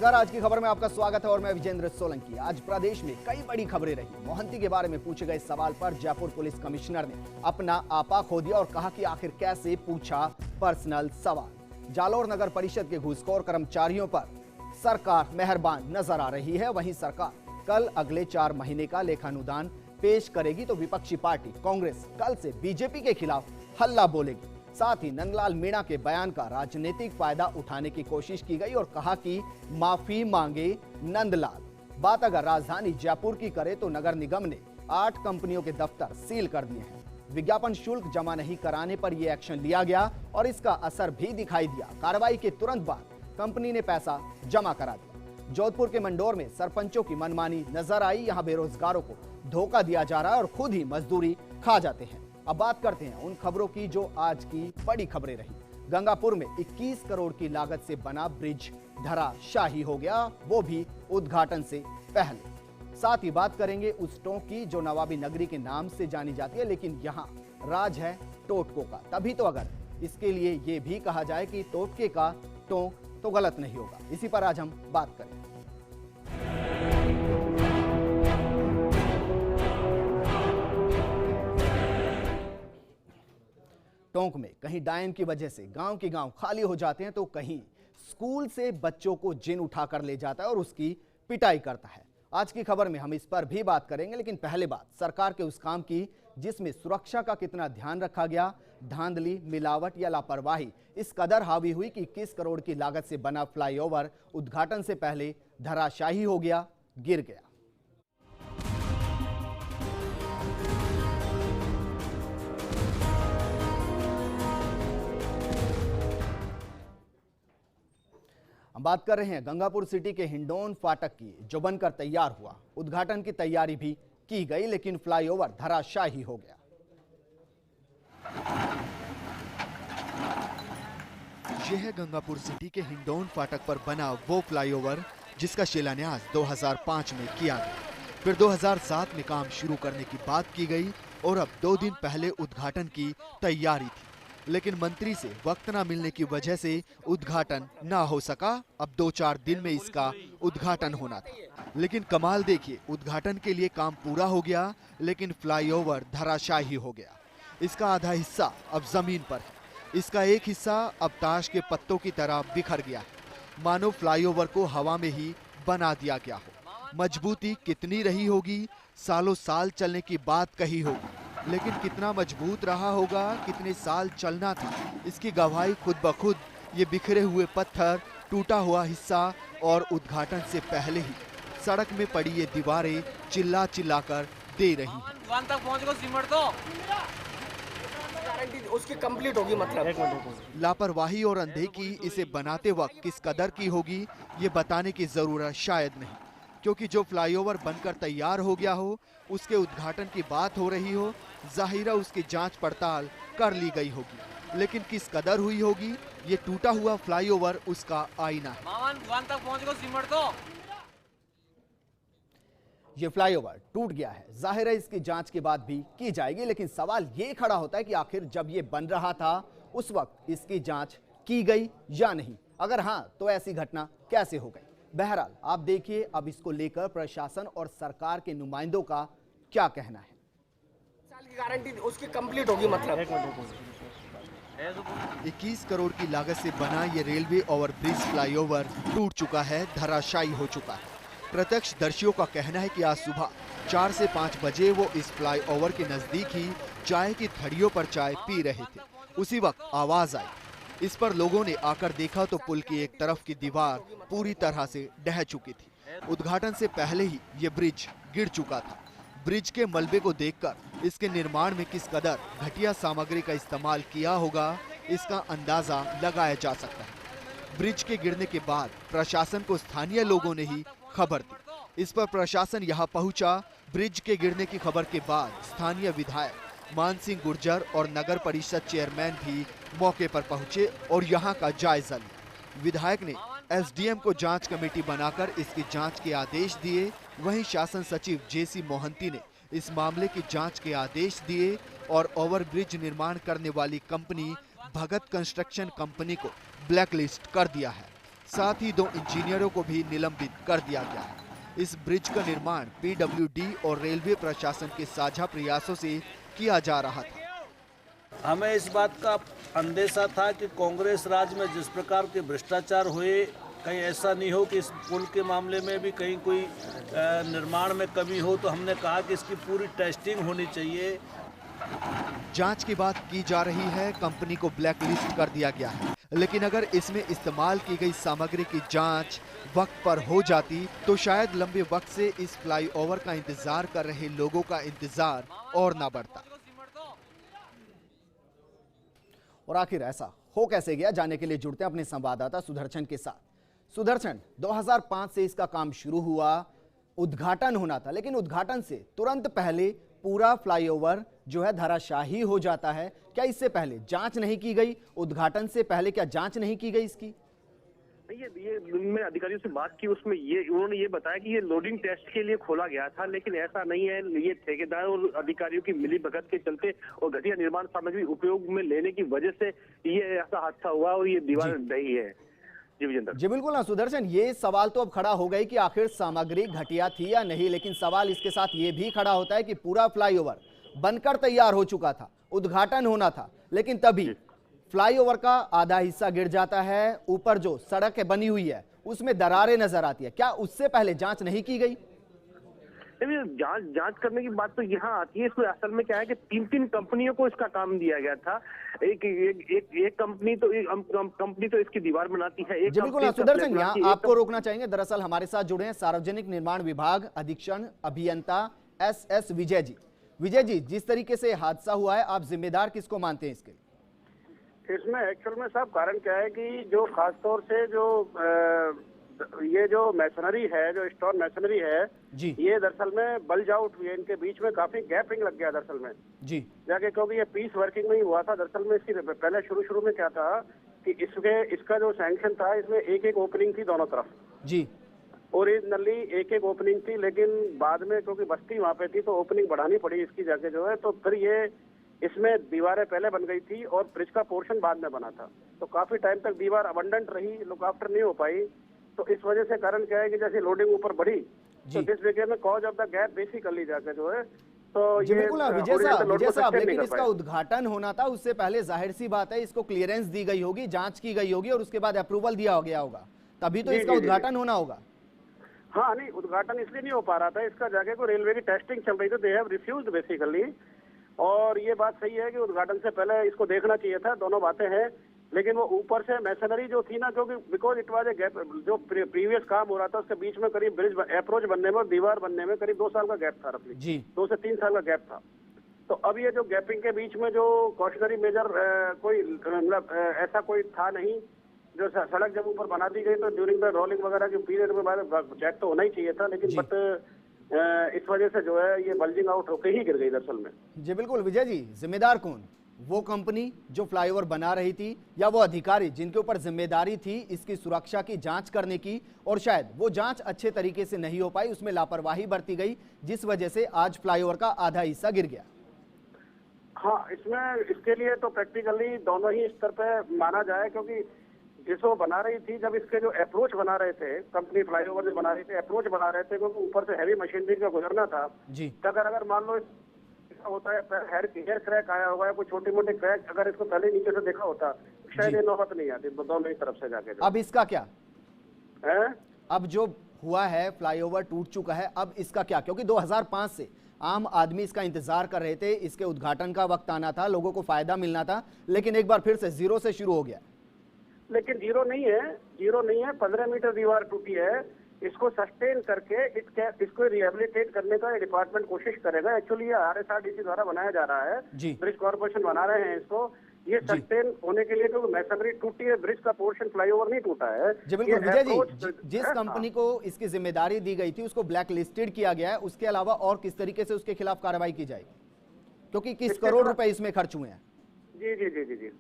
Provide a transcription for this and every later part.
नमस्कार, आज की खबर में आपका स्वागत है और मैं विजेंद्र सोलंकी। आज प्रदेश में कई बड़ी खबरें रही। मोहंती के बारे में पूछे गए सवाल पर जयपुर पुलिस कमिश्नर ने अपना आपा खो दिया और कहा कि आखिर कैसे पूछा पर्सनल सवाल। जालोर नगर परिषद के घूसखोर कर्मचारियों पर सरकार मेहरबान नजर आ रही है। वहीं सरकार कल अगले 4 महीने का लेखानुदान पेश करेगी तो विपक्षी पार्टी कांग्रेस कल से बीजेपी के खिलाफ हल्ला बोलेगी। साथ ही नंदलाल मीणा के बयान का राजनीतिक फायदा उठाने की कोशिश की गई और कहा कि माफी मांगे नंदलाल। बात अगर राजधानी जयपुर की करे तो नगर निगम ने 8 कंपनियों के दफ्तर सील कर दिए हैं। विज्ञापन शुल्क जमा नहीं कराने पर यह एक्शन लिया गया और इसका असर भी दिखाई दिया। कार्रवाई के तुरंत बाद कंपनी ने पैसा जमा करा दिया। जोधपुर के मंडोर में सरपंचों की मनमानी नजर आई। यहाँ बेरोजगारों को धोखा दिया जा रहा है और खुद ही मजदूरी खा जाते हैं। अब बात करते हैं उन खबरों की जो आज की बड़ी खबरें रही। गंगापुर में 21 करोड़ की लागत से बना ब्रिज धराशाही हो गया, वो भी उद्घाटन से पहले। साथ ही बात करेंगे उस टोंक की जो नवाबी नगरी के नाम से जानी जाती है, लेकिन यहाँ राज है टोटकों का। तभी तो अगर इसके लिए ये भी कहा जाए कि टोटके का टोंक तो गलत नहीं होगा। इसी पर आज हम बात करें। टोंक में कहीं डायन की वजह से गांव के गांव खाली हो जाते हैं तो कहीं स्कूल से बच्चों को जिन उठाकर ले जाता है और उसकी पिटाई करता है। आज की खबर में हम इस पर भी बात करेंगे, लेकिन पहले बात सरकार के उस काम की जिसमें सुरक्षा का कितना ध्यान रखा गया। धांधली, मिलावट या लापरवाही इस कदर हावी हुई कि 21 करोड़ की लागत से बना फ्लाईओवर उद्घाटन से पहले धराशाही हो गया, गिर गया। हम बात कर रहे हैं गंगापुर सिटी के हिंडौन फाटक की, जो बनकर तैयार हुआ। उद्घाटन की तैयारी भी की गई, लेकिन फ्लाईओवर धराशाही हो गया। यह है गंगापुर सिटी के हिंडौन फाटक पर बना वो फ्लाईओवर जिसका शिलान्यास 2005 में किया गया। फिर 2007 में काम शुरू करने की बात की गई और अब 2 दिन पहले उद्घाटन की तैयारी थी, लेकिन मंत्री से वक्त न मिलने की वजह से उद्घाटन न हो सका। अब 2-4 दिन में इसका उद्घाटन होना था, लेकिन कमाल देखिए, उद्घाटन के लिए काम पूरा हो गया लेकिन फ्लाईओवर धराशाही हो गया। इसका आधा हिस्सा अब जमीन पर है, इसका एक हिस्सा अब ताश के पत्तों की तरह बिखर गया है, मानो फ्लाईओवर को हवा में ही बना दिया गया हो। मजबूती कितनी रही होगी, सालों साल चलने की बात कही होगी, लेकिन कितना मजबूत रहा होगा, कितने साल चलना था, इसकी गवाही खुद ब खुद ये बिखरे हुए पत्थर, टूटा हुआ हिस्सा और उद्घाटन से पहले ही सड़क में पड़ी ये दीवारें चिल्ला चिल्ला कर दे रही हैं। तक पहुंच गो सिमट तो उसकी कंप्लीट होगी। मतलब लापरवाही और अनदेखी इसे बनाते वक्त किस कदर की होगी ये बताने की जरूरत शायद नहीं, क्योंकि जो फ्लाईओवर बनकर तैयार हो गया हो, उसके उद्घाटन की बात हो रही हो, जाहिरा उसकी जांच पड़ताल कर ली गई होगी, लेकिन किस कदर हुई होगी ये टूटा हुआ फ्लाईओवर उसका आईना है। मामन तक पहुंच गो सिमट तो ये फ्लाईओवर टूट गया है, जाहिर है इसकी जांच के बाद भी की जाएगी, लेकिन सवाल ये खड़ा होता है कि आखिर जब ये बन रहा था उस वक्त इसकी जांच की गई या नहीं। अगर हाँ तो ऐसी घटना कैसे हो गई। बहरहाल आप देखिए अब इसको लेकर प्रशासन और सरकार के नुमाइंदों का क्या कहना है। साल की गारंटी उसकी कंप्लीट होगी। मतलब 21 करोड़ की लागत से बना ये रेलवे ओवरब्रिज फ्लाईओवर टूट चुका है, धराशायी हो चुका है। प्रत्यक्षदर्शियों का कहना है कि आज सुबह 4 से 5 बजे वो इस फ्लाईओवर के नजदीक ही चाय की थड़ियों पर चाय पी रहे थे। उसी वक्त आवाज आई। इस पर लोगों ने आकर देखा तो पुल की एक तरफ की दीवार पूरी तरह से ढह चुकी थी। उद्घाटन से पहले ही ये ब्रिज गिर चुका था। ब्रिज के मलबे को देखकर इसके निर्माण में किस कदर घटिया सामग्री का इस्तेमाल किया होगा इसका अंदाजा लगाया जा सकता है। ब्रिज के गिरने के बाद प्रशासन को स्थानीय लोगों ने ही खबर दी। इस पर प्रशासन यहाँ पहुंचा। ब्रिज के गिरने की खबर के बाद स्थानीय विधायक मान सिंह गुर्जर और नगर परिषद चेयरमैन भी मौके पर पहुंचे और यहाँ का जायजा लिया। विधायक ने एसडीएम को जांच कमेटी बनाकर इसकी जांच के आदेश दिए। वहीं शासन सचिव जेसी मोहंती ने इस मामले की जांच के आदेश दिए और ओवरब्रिज निर्माण करने वाली कंपनी भगत कंस्ट्रक्शन कंपनी को ब्लैकलिस्ट कर दिया है। साथ ही 2 इंजीनियरों को भी निलंबित कर दिया गया है। इस ब्रिज का निर्माण PWD और रेलवे प्रशासन के साझा प्रयासों से किया जा रहा था। हमें इस बात का अंदेशा था कि कांग्रेस राज में जिस प्रकार के भ्रष्टाचार हुए, कहीं ऐसा नहीं हो कि इस पुल के मामले में भी कहीं कोई निर्माण में कमी हो, तो हमने कहा कि इसकी पूरी टेस्टिंग होनी चाहिए। जांच की बात की जा रही है, कंपनी को ब्लैक लिस्ट कर दिया गया है, लेकिन अगर इसमें इस्तेमाल की गई सामग्री की जांच वक्त पर हो जाती तो शायद लंबे वक्त से इस फ्लाईओवर का इंतजार कर रहे लोगों का इंतजार और ना बढ़ता। और आखिर ऐसा हो कैसे गया, जानने के लिए जुड़ते हैं अपने संवाददाता सुदर्शन के साथ। सुदर्शन, 2005 से इसका काम शुरू हुआ, उद्घाटन होना था, लेकिन उद्घाटन से तुरंत पहले पूरा फ्लाईओवर जो है धराशाही हो जाता है। क्या इससे पहले जांच नहीं की गई? उद्घाटन से पहले क्या जांच नहीं की गई इसकी? ये मैं अधिकारियों से बात की, उसमें उन्होंने ये बताया कि ये लोडिंग टेस्ट के लिए खोला गया था, लेकिन ऐसा नहीं है। ये ठेकेदार और अधिकारियों की मिलीभगत के चलते और घटिया निर्माण सामग्री उपयोग में लेने की वजह से ये ऐसा हादसा हुआ और ये दीवार नहीं है। जी विजेंद्र जी बिल्कुल ना सुदर्शन, ये सवाल तो अब खड़ा हो गई कि आखिर सामग्री घटिया थी या नहीं, लेकिन सवाल इसके साथ ये भी खड़ा होता है कि पूरा फ्लाईओवर बनकर तैयार हो चुका था, उद्घाटन होना था, लेकिन तभी फ्लाईओवर का आधा हिस्सा गिर जाता है। ऊपर जो सड़क बनी हुई है उसमें दरारें नजर आती है। क्या उससे पहले जांच नहीं की गई? जांच करने की बात तो यहाँ आती है। इसमें असल में क्या है कि 3 कंपनियों को इसका काम दिया गया था। एक कंपनी तो इसकी दीवार बनाती है। एक बिल्कुल सुदर्शन, यहाँ आपको रोकना चाहेंगे। दरअसल हमारे साथ जुड़े हैं सार्वजनिक निर्माण विभाग अधीक्षण अभियंता SS विजय जी। विजय जी, जिस तरीके से हादसा हुआ है, आप जिम्मेदार किसको मानते हैं इसके? इसमें एक्चुअल में साहब कारण क्या है कि जो खासतौर से ये जो मैसनरी है, जो स्टोन मैसनरी है जी, ये दरअसल में बल्ज आउट हुई है। इनके बीच में काफी गैपिंग लग गया दरअसल में जी, जाके, क्योंकि ये पीस वर्किंग नहीं हुआ था। दरअसल में इसकी पहले शुरू में क्या था कि इसका जो सैंक्शन था, इसमें एक ओपनिंग थी दोनों तरफ जी, ओरिजिनली एक ओपनिंग थी, लेकिन बाद में क्योंकि बस्ती वहाँ पे थी तो ओपनिंग बढ़ानी पड़ी इसकी जाके जो है। तो फिर ये इसमें दीवारें पहले बन गई थी और ब्रिज का पोर्शन बाद में बना था, तो काफी टाइम तक दीवार अबंडेंट रही, लुक आफ्टर नहीं हो पाई। तो इस वजह से कारण क्या है कि जैसे लोडिंग ऊपर बढ़ी तो this became cause of the gap basically जाके जो है। तो जी ये बिल्कुल विजय साहब, लेकिन इसका उद्घाटन होना था, उससे पहले जाहिर सी बात है इसको क्लियरेंस दी गई होगी, जांच की गई होगी और उसके बाद अप्रूवल दिया गया होगा, तभी तो इसका उद्घाटन होना होगा। हाँ नहीं, उद्घाटन इसलिए नहीं हो पा रहा था, इसका जाके को रेलवे की टेस्टिंग चल रही थी, दे हैव रिफ्यूज्ड बेसिकली। और ये बात सही है कि उद्घाटन से पहले इसको देखना चाहिए था, दोनों बातें हैं। लेकिन वो ऊपर से मैसनरी जो थी ना, क्योंकि because it was a gap, जो प्रीवियस काम हो रहा था उसके बीच में करीब ब्रिज अप्रोच बनने में और दीवार बनने में करीब 2 साल का गैप था रफली जी, 2 से 3 साल का गैप था। तो अब ये जो गैपिंग के बीच में जो कॉशनरी मेजर कोई मतलब ऐसा कोई था नहीं। जो सड़क जब ऊपर बना दी गई तो ड्यूरिंग द रोलिंग वगैरह के पीरियड में चेक तो होना ही चाहिए था, लेकिन बट इस वजह से जो है ये बल्जिंग आउट होकर ही गिर गई दरअसल में। जी बिल्कुल विजय जी, जिम्मेदार कौन? वो कंपनी जो फ्लाईओवर बना रही थी या वो अधिकारी जिनके ऊपर जिम्मेदारी थी इसकी सुरक्षा की जांच करने की, और शायद वो जांच अच्छे तरीके से नहीं हो पाई, उसमें लापरवाही बरती गई, जिस वजह से आज फ्लाईओवर का आधा हिस्सा गिर गया। हाँ, इसके लिए तो प्रैक्टिकली दोनों ही स्तर पे माना जाए, क्योंकि जिसको बना रही थी, जब इसके जो अप्रोच बना रहे थे, कंपनी फ्लाईओवर जो बना रही थी, अप्रोच बना रहे थे, क्योंकि ऊपर से हैवी मशीनरी का गुजरना था जी। तो अगर मान लो होता है हेयर क्रैक आया होगा या कोई छोटी मोटी क्रैक, अगर इसको पहले नीचे से देखा होता शायद ये नौबत नहीं आती दोनों ही तरफ से जाके। अब इसका क्या है? अब जो हुआ है, फ्लाईओवर टूट चुका है, अब इसका क्या? क्योंकि 2005 से आम आदमी इसका इंतजार कर रहे थे, इसके उद्घाटन का वक्त आना था, लोगों को फायदा मिलना था, लेकिन एक बार फिर से जीरो से शुरू हो गया। लेकिन जीरो नहीं है, 15 मीटर दीवार टूटी है। इसको सस्टेन करके इसको रिहेबिलिटेट करने का डिपार्टमेंट कोशिश करेगा। एक्चुअली ये RSRDC द्वारा बनाया जा रहा है, ब्रिज कॉर्पोरेशन बना रहे हैं इसको। ये सस्टेन होने के लिए तो मैसनरी टूटी है, ब्रिज का पोर्शन फ्लाईओवर नहीं टूटा है। जी बिल्कुल विजय जी, जिस कंपनी को इसकी जिम्मेदारी दी गई थी उसको ब्लैक लिस्टेड किया गया है, उसके अलावा और किस तरीके से उसके खिलाफ कार्रवाई की जाएगी? क्योंकि किस करोड़ रुपए इसमें खर्च हुए हैं? जी।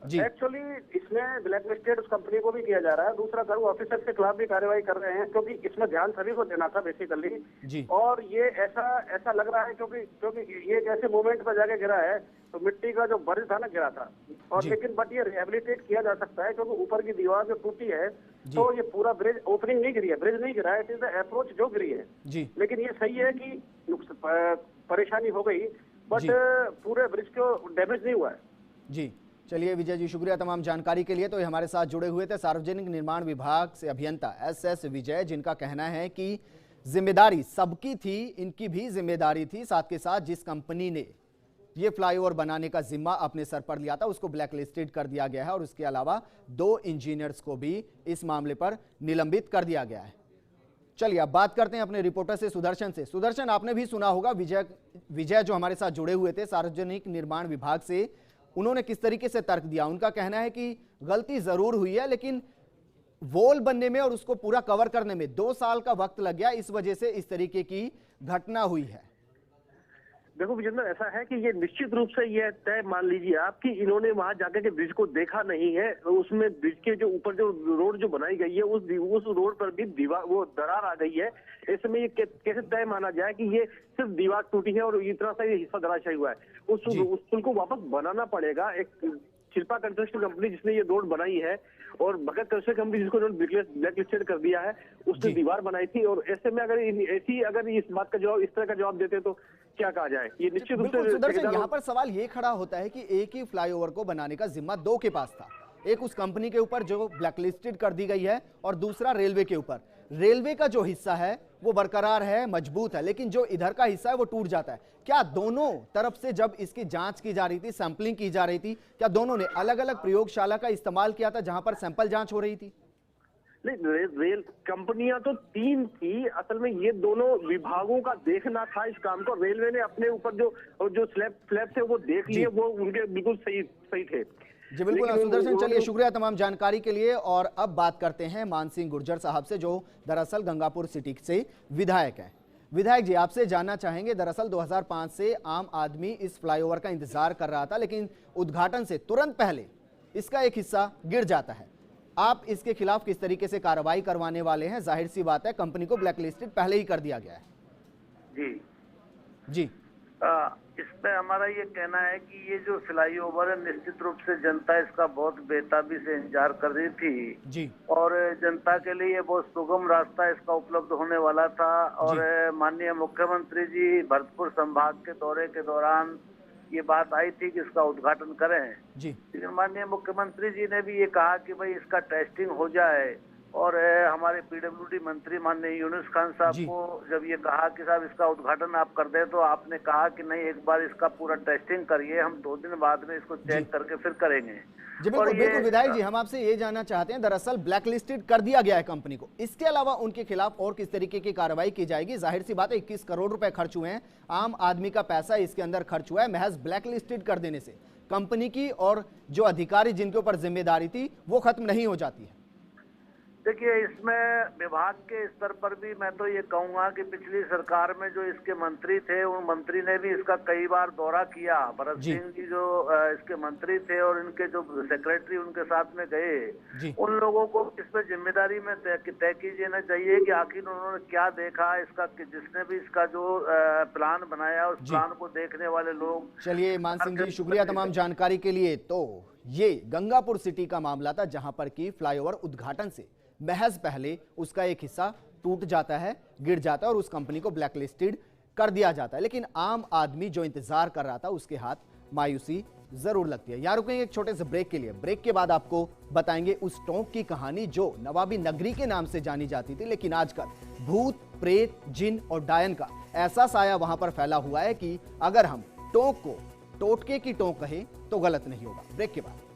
जी। एक्चुअली इसमें ब्लैक लिस्टेड उस कंपनी को भी किया जा रहा है, दूसरा करूँ ऑफिसर के खिलाफ भी कार्रवाई कर रहे हैं, क्योंकि इसमें ध्यान सभी को देना था बेसिकली जी। और ये ऐसा लग रहा है क्योंकि ये जैसे मूवमेंट पर जाके गिरा है तो मिट्टी का जो बर्ज था ना गिरा था और जी। लेकिन बट ये रिहेबिलिटेट किया जा सकता है क्योंकि ऊपर की दीवार जो टूटी है तो ये पूरा ब्रिज ओपनिंग नहीं गिरी है, ब्रिज नहीं गिरा है, इट इज द अप्रोच जो गिरी है जी। लेकिन ये सही है कि परेशानी हो गई बट जी। पूरे ब्रिज को डैमेज नहीं हुआ है। जी चलिए विजय जी, शुक्रिया तमाम जानकारी के लिए। तो ये हमारे साथ जुड़े हुए थे सार्वजनिक निर्माण विभाग से अभियंता SS विजय, जिनका कहना है कि जिम्मेदारी सबकी थी, इनकी भी जिम्मेदारी थी, साथ के साथ जिस कंपनी ने ये फ्लाईओवर बनाने का जिम्मा अपने सर पर लिया था उसको ब्लैक लिस्टेड कर दिया गया है और उसके अलावा 2 इंजीनियर्स को भी इस मामले पर निलंबित कर दिया गया है। चलिए अब बात करते हैं अपने रिपोर्टर से सुदर्शन से। सुदर्शन, आपने भी सुना होगा विजय जो हमारे साथ जुड़े हुए थे सार्वजनिक निर्माण विभाग से, उन्होंने किस तरीके से तर्क दिया। उनका कहना है कि गलती जरूर हुई है लेकिन वॉल बनने में और उसको पूरा कवर करने में 2 साल का वक्त लग गया, इस वजह से इस तरीके की घटना हुई है। देखो विजेंद्र, ऐसा है कि ये निश्चित रूप से ये तय मान लीजिए आप कि इन्होंने वहां जाकर के ब्रिज को देखा नहीं है। उसमें ब्रिज के जो ऊपर जो रोड जो बनाई गई है उस रोड पर भी दीवार वो दरार आ गई है। ऐसे में ये कैसे तय माना जाए कि ये सिर्फ दीवार टूटी है और इतना सा ये हिस्सा धराशायी हुआ है। उस पुल को वापस बनाना पड़ेगा। एक शिल्पा कंस्ट्रक्शन कंपनी जिसने ये रोड बनाई है और भगत कंस्ट्रक्शन कंपनी जिसको ब्लैक लिस्टेड कर दिया है, उसने दीवार बनाई थी। और ऐसे में अगर इस बात का जवाब इस तरह का जवाब देते तो क्या कहा जाए। ये निश्चित रूप से सुदर्शन, यहाँ पर सवाल ये खड़ा होता है कि एक ही फ्लाईओवर को बनाने का जिम्मा 2 के पास था, एक उस कंपनी के ऊपर जो ब्लैकलिस्टेड कर दी गई है और दूसरा रेलवे के ऊपर। रेलवे का जो हिस्सा है वो बरकरार है, मजबूत है, लेकिन जो इधर का हिस्सा है वो टूट जाता है। क्या दोनों तरफ से जब इसकी जांच की जा रही थी, सैंपलिंग की जा रही थी, क्या दोनों ने अलग अलग प्रयोगशाला का इस्तेमाल किया था जहां पर सैंपल जांच हो रही थी? नहीं, रेल कंपनियां तो 3 थी। असल में ये दोनों विभागों का देखना था इस काम को। रेलवे ने अपने ऊपर जो स्लैब थे वो देख लिए, वो उनके बिल्कुल सही थे। जी बिल्कुल सुदर्शन, चलिए शुक्रिया तमाम जानकारी के लिए। और अब बात करते हैं मान सिंह गुर्जर साहब से, जो दरअसल गंगापुर सिटी से विधायक हैं। विधायक जी, आपसे जानना चाहेंगे, दरअसल 2005 से आम आदमी इस फ्लाईओवर का इंतजार कर रहा था, लेकिन उद्घाटन से तुरंत पहले इसका एक हिस्सा गिर जाता है। आप इसके खिलाफ किस तरीके से कार्रवाई करवाने वाले हैं? जाहिर सी बात है कंपनी को ब्लैकलिस्टेड पहले ही कर दिया गया है। जी इसमें हमारा ये कहना है कि ये जो फ्लाईओवर है निश्चित रूप से जनता इसका बहुत बेताबी से इंतजार कर रही थी जी, और जनता के लिए ये बहुत सुगम रास्ता इसका उपलब्ध होने वाला था। और माननीय मुख्यमंत्री जी भरतपुर संभाग के दौरे के दौरान ये बात आई थी कि इसका उद्घाटन करें जी, लेकिन माननीय मुख्यमंत्री जी ने भी ये कहा कि भाई इसका टेस्टिंग हो जाए। और हमारे PWD मंत्री माननीय यूनुस खान साहब को जब ये कहा कि साहब इसका उद्घाटन आप कर दें, तो आपने कहा कि नहीं, एक बार इसका पूरा टेस्टिंग करिए, हम 2 दिन बाद में इसको चेक करके फिर करेंगे। जी बिल्कुल बिल्कुल विधायक जी, हम आपसे ये जानना चाहते हैं, दरअसल ब्लैकलिस्टेड कर दिया गया है कंपनी को, इसके अलावा उनके खिलाफ और किस तरीके की कार्रवाई की जाएगी? जाहिर सी बात है 21 करोड़ रुपए खर्च हुए हैं, आम आदमी का पैसा इसके अंदर खर्च हुआ है। महज ब्लैकलिस्टेड कर देने से कंपनी की और जो अधिकारी जिनके ऊपर जिम्मेदारी थी वो खत्म नहीं हो जाती है। देखिए, इसमें विभाग के स्तर पर भी मैं तो ये कहूंगा कि पिछली सरकार में जो इसके मंत्री थे, उन मंत्री ने भी इसका कई बार दौरा किया। भरत सिंह जी जो इसके मंत्री थे और इनके जो सेक्रेटरी उनके साथ में गए, उन लोगों को इस पर जिम्मेदारी में तय कीजिए चाहिए कि आखिर उन्होंने क्या देखा इसका, कि जिसने भी इसका जो प्लान बनाया उस प्लान को देखने वाले लोग। चलिए मान सिंह जी, शुक्रिया तमाम जानकारी के लिए। तो ये गंगापुर सिटी का मामला था जहां पर की फ्लाईओवर उद्घाटन से महज पहले उसका एक हिस्सा टूट जाता है, गिर जाता है और उस कंपनी को ब्लैकलिस्टेड कर दिया जाता है। लेकिन आम आदमी जो इंतजार कर रहा था उसके हाथ मायूसी जरूर लगती है। यहाँ रुकेंगे एक छोटे से ब्रेक के लिए। ब्रेक के बाद आपको बताएंगे उस टोंक की कहानी जो नवाबी नगरी के नाम से जानी जाती थी, लेकिन आजकल भूत, प्रेत, जिन और डायन का ऐसा साया वहां पर फैला हुआ है कि अगर हम टोंक को टोटके की टोंक कहें तो गलत नहीं होगा। ब्रेक के बाद